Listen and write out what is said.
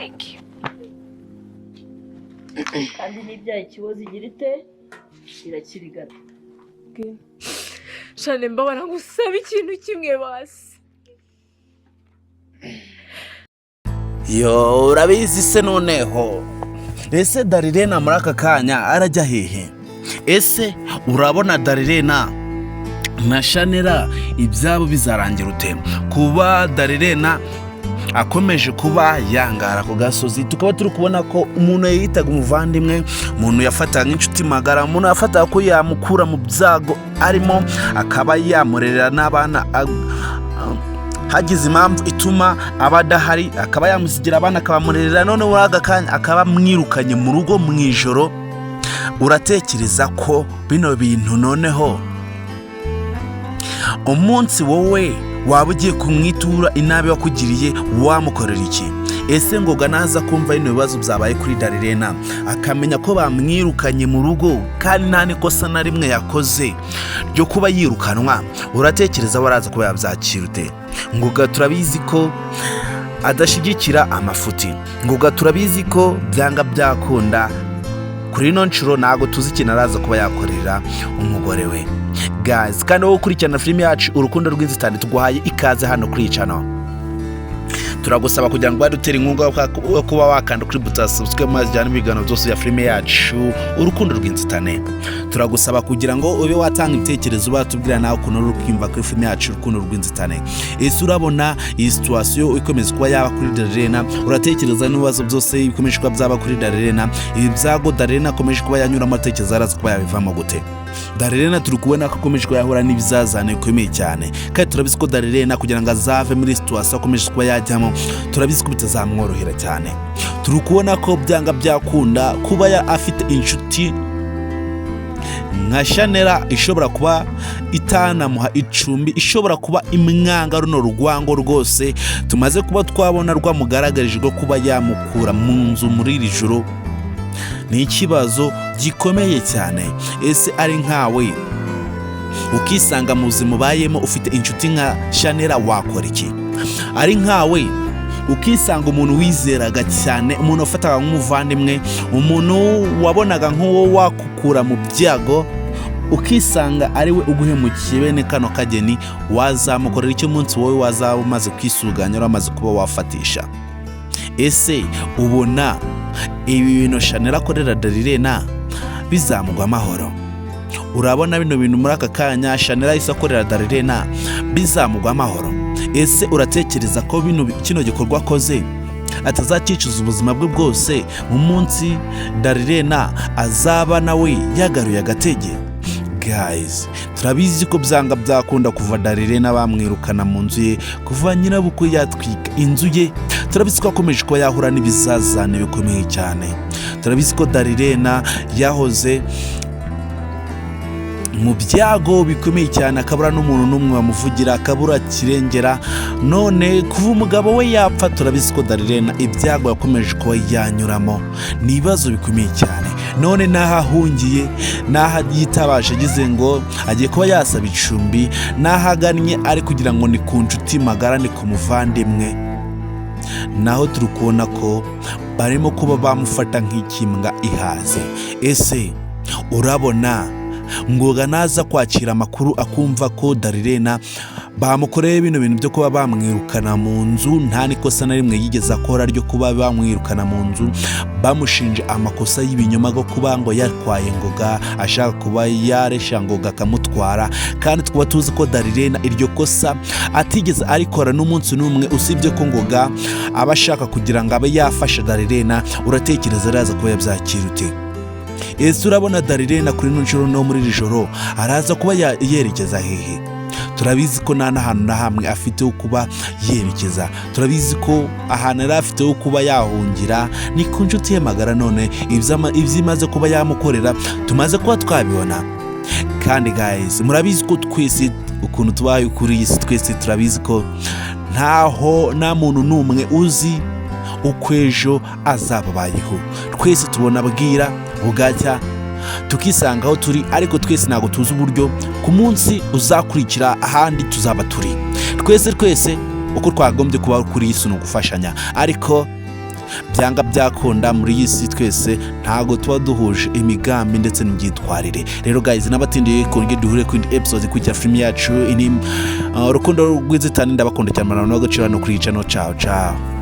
Thank you. kandi n'ibyaha ikibazo igira ite irakirigata. Shane mbabara ngusaba ikintu kimwe basi. Yo urabizi se noneho ese Darlene muri aka kanya arajya hehe? Ese urabona Darlene na Shanera ibyabo bizarangira ute? Kuba Darlene akomeje kuba yangara ku gasozi, tukaba turi kubona ko umuntu yitaga umuvandimwe, umuntu yafataga nk'inshuti magara, umuntu yafataga ko yamukura mu byago arimo, akaba yamurerera n'abana, hagize impamvu ituma abadahari akaba yamusigira abana akabamurerera, none muri aka kanya akaba mwirukanye mu rugo mu ijoro. Uratekereza ko bino bintu noneho umunsi wowe waba ugiye kumwitura inabi wakugiriye wamukorera iki? Ese Ngoga naza kumva ino bibazo byabaye kuri Darlene akamenya ko bamwirukanye mu rugo kandi nta nikosa na rimwe yakoze ryo kuba yirukanwa, uratekereza waraza kuba yabyakira ute? Ngoga turabizi ko adashigikira amafuti, Ngoga turabizi ko byanga byakunda kuri ino nshuro ntago tuzi ikintu araza kuba yakorera umugore we. Guys, kandi wowe ukurikirana filime yacu Urukundo Rwinzitane, tuguhaye ikaze hano kuri channel. Turagusaba kugira ngo badutere inkunga yo kuba wakanda kuri buta subscribe maze cyane ibiganiro byose ya filime yacu Urukundo Rwinzitane. Turagusaba kugira ngo ube watanga ibitekerezo batubwira nawe ukuntu uri kwimva kuri filime yacu Urukundo Rwinzitane. Ese urabona iyi situation ikomeza kuba yaba kuri Darlene? Uratekereza n'ibibazo byose bikomeje kuba byaba kuri Darlene? Ibi byago Darlene akomeje kuba yanyura amatekerezo araza kuba yabivamo gute? Darlene turi kubona ko akomeje kuba yahura n'ibizazane bikomeye cyane, kandi turabizi ko Darlene kugira ngo azave muri situation akomeje kuba yajyamo, turabizi ko bitazamworohera cyane. Turi kubona ko byanga byakunda kuba afite inshuti nka Shanera ishobora kuba itanamuha icumbi, ishobora kuba imwanga runo rugwango rwose tumaze kuba twabona rwamugaragarije rwo kuba yamukura mu nzu muri iri joro. Ni ikibazo gikomeye cyane. Ese ari nkawe ukisanga mu buzima ubayemo ufite inshuti nka Shanera wakora iki? Ari nkawe ukisanga umuntu wizeraga cyane, umuntu ufataga nk'umuvandimwe, umuntu wabonaga nk'uwo wakukura mu byago, ukisanga ari we uguhemukiye bene kano kageni, wazamukorera icyo munsi wowe wazaba umaze kwisuganya uramaze kuba wafatisha? Ese ubona ibi bintu Shanera akorera Darlene bizamugwa amahoro? Urabona bino bintu muri aka kanya Shanera isakorera Darlene bizamugwa amahoro? Ese uratekereza ko kino gikorwa akoze atazakicuza ubuzima bwe bwose mu munsi Darlene azaba nawe yagaruye agatege? Guys, turabizi ko byanga byakunda kuva Darlene bamwirukana mu nzu ye, kuva nyirabukwe yatwika inzu ye, turabizi ko akomeje kuba yahura n'ibizazane bikomeye cyane. Turabizi ko Darlene yahoze mu byago bikomeye cyane, akabura n'umuntu n'umwe wamuvugira, akabura kirengera, none kuva umugabo we yapfa turabizi ko Darlene ibyago yakomeje kuba yanyuramo ni ibibazo bikomeye cyane. None naho ahungiye, naho yitabaje agize ngo agiye kuba yasaba icumbi, naho agannye ari kugira ngo ni ku nshuti magara, ni ku muvandimwe, naho turi kubona ko barimo kuba bamufata nk'ikimbwa ihaze. Ese urabona Ngoga naza kwakira amakuru akumva ko Darlene bamukoreye bino bintu byo kuba bamwirukana mu nzu, nta nikosa na rimwe yigeze akora ryo kuba bamwirukana mu nzu, bamushinje amakosa y'ibinyoma go kuba ngo yatwaye Ngoga, ashaka kuba yaresha Ngoga akamutwara, kandi twaba tuzi ko Darlene iryo kosa atigeze arikora n'umunsi n'umwe, usibye ko Ngoga abashaka kugira ngo abe yafasha Darlene. Uratekereza araza kuba yabyakira ute? Ese urabona Darlene kuri ino nshuro no muri iri joro araza kuba yerekeza hehe? Turabizi ko nta hantu na hamwe afite kuba yerekeza, turabizi ko ahantu yari afite kuba yahungira ni ku nshuti ye magara, none ibyimaze kuba yamukorera tumaze kuba twabibona. Kandi guys, murabizi ko twese ukuntu tubaye kuri iyi si, twese turabizi ko nta muntu n'umwe uzi uko ejo azababayeho. Twese tubona bwira bugacya tukisanga aho turi, ariko twese ntago tuzi uburyo ku munsi uzakurikira ahandi tuzaba turi. Twese uko twagombye kuba kuri isi no gufashanya, ariko byanga byakunda muri iyi si twese ntago tuba duhuje imigambi ndetse n'imyitwarire. Rero guys nabatindiye kongera duhure ku episode kujya film yacu ini Urukundo Rwinzitane ndabakunda cyane, marano no gacira no kuri channel. Ciao ciao.